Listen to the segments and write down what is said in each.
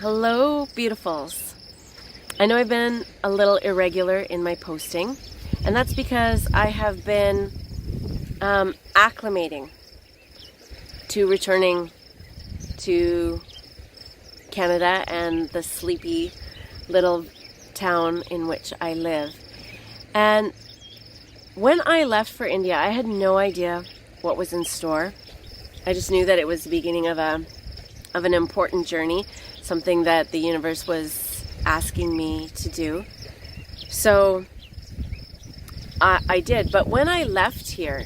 Hello, beautifuls. I know I've been a little irregular in my posting, and that's because I have been acclimating to returning to Canada and the sleepy little town in which I live. And when I left for India, I had no idea what was in store. I just knew that it was the beginning of an important journey, something that the universe was asking me to do. So I did. But when I left here,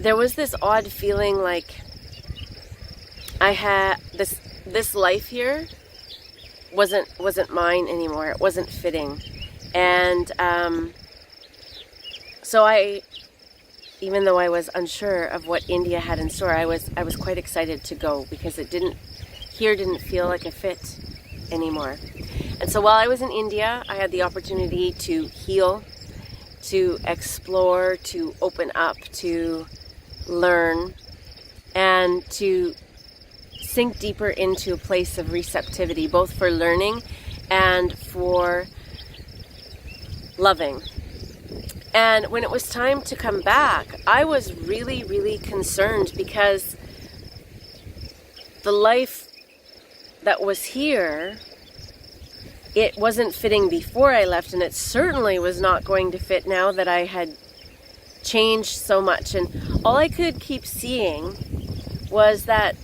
there was this odd feeling like I had this life here wasn't mine anymore. It wasn't fitting. And so even though I was unsure of what India had in store, I was quite excited to go because it didn't feel like a fit anymore. And so while I was in India, I had the opportunity to heal, to explore, to open up, to learn, and to sink deeper into a place of receptivity, both for learning and for loving. And when it was time to come back, I was really, really concerned because the life that was here, it wasn't fitting before I left, and it certainly was not going to fit now that I had changed so much. And all I could keep seeing was that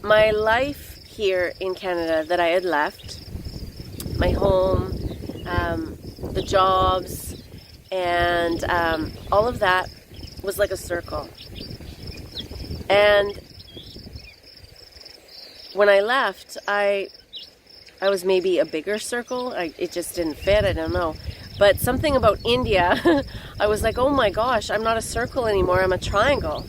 my life here in Canada that I had left, my home, the jobs, and all of that was like a circle. And when I left, I was maybe a bigger circle. It just didn't fit. I don't know. But something about India, I was like, oh my gosh, I'm not a circle anymore. I'm a triangle.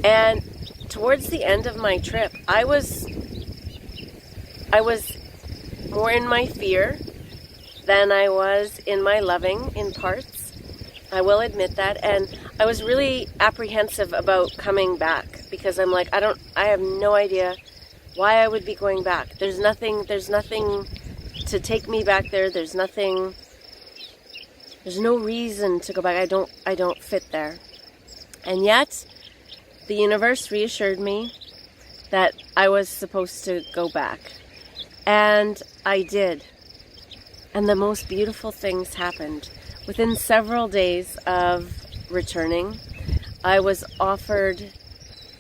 And towards the end of my trip, I was more in my fear than I was in my loving in parts. I will admit that. And I was really apprehensive about coming back because I'm like, I have no idea why I would be going back. There's nothing to take me back there. There's no reason to go back. I don't fit there. And yet the universe reassured me that I was supposed to go back. And I did. And the most beautiful things happened. Within several days of returning, I was offered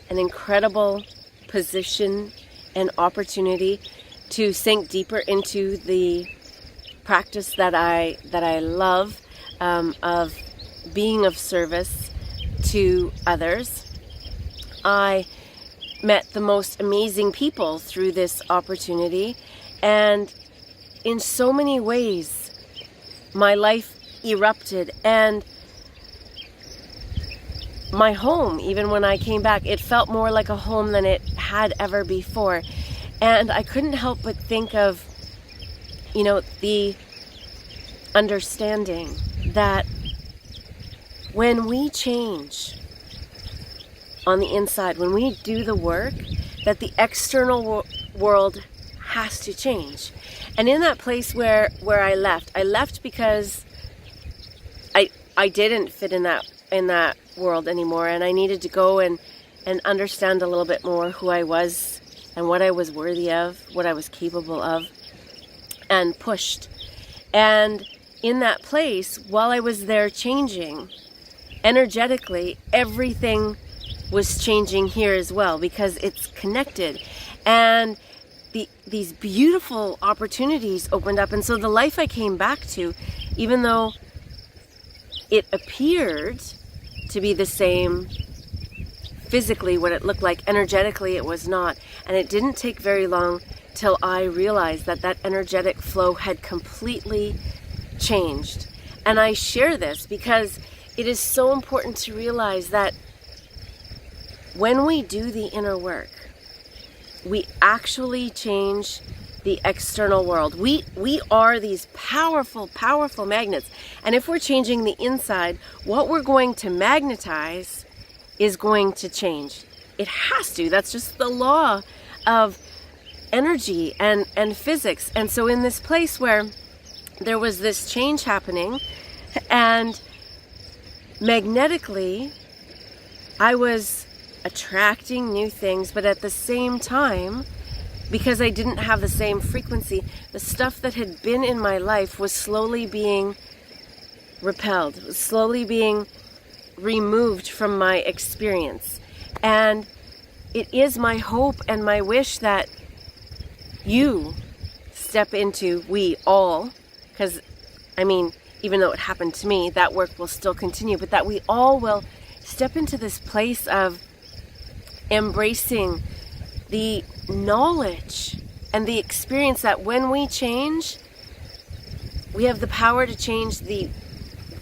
an incredible position and opportunity to sink deeper into the practice that I love, of being of service to others. I met the most amazing people through this opportunity, and in so many ways my life erupted, and my home, even when I came back, it felt more like a home than it had ever before. And I couldn't help but think of, the understanding that when we change on the inside, when we do the work, that the external world has to change. And in that place where I left because I didn't fit in that world anymore, and I needed to go and understand a little bit more who I was and what I was worthy of, what I was capable of, and pushed. And in that place, while I was there changing, energetically, everything was changing here as well, because it's connected. And these beautiful opportunities opened up. And so the life I came back to, even though it appeared to be the same physically, what it looked like, energetically it was not. And it didn't take very long till I realized that energetic flow had completely changed. And I share this because it is so important to realize that when we do the inner work, we actually change the external world. We are these powerful, powerful magnets. And if we're changing the inside, what we're going to magnetize is going to change. It has to. That's just the law of energy and physics. And so in this place where there was this change happening, and magnetically I was attracting new things, but at the same time, because I didn't have the same frequency, the stuff that had been in my life was slowly being repelled, was slowly being removed from my experience. And it is my hope and my wish that you step into, we all, because I mean, even though it happened to me, that work will still continue, but that we all will step into this place of embracing the knowledge and the experience that when we change, we have the power to change the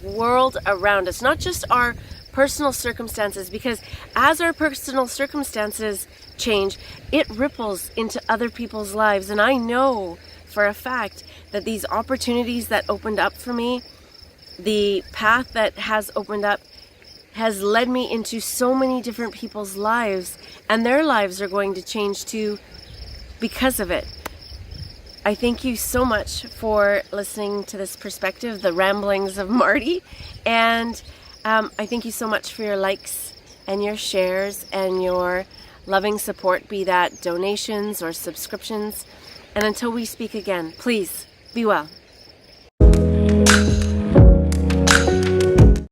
world around us, not just our personal circumstances, because as our personal circumstances change, it ripples into other people's lives. And I know for a fact that these opportunities that opened up for me, the path that has opened up, has led me into so many different people's lives, and their lives are going to change too because of it. I thank you so much for listening to this perspective, the ramblings of Marty, and I thank you so much for your likes and your shares and your loving support, be that donations or subscriptions. And until we speak again, please be well.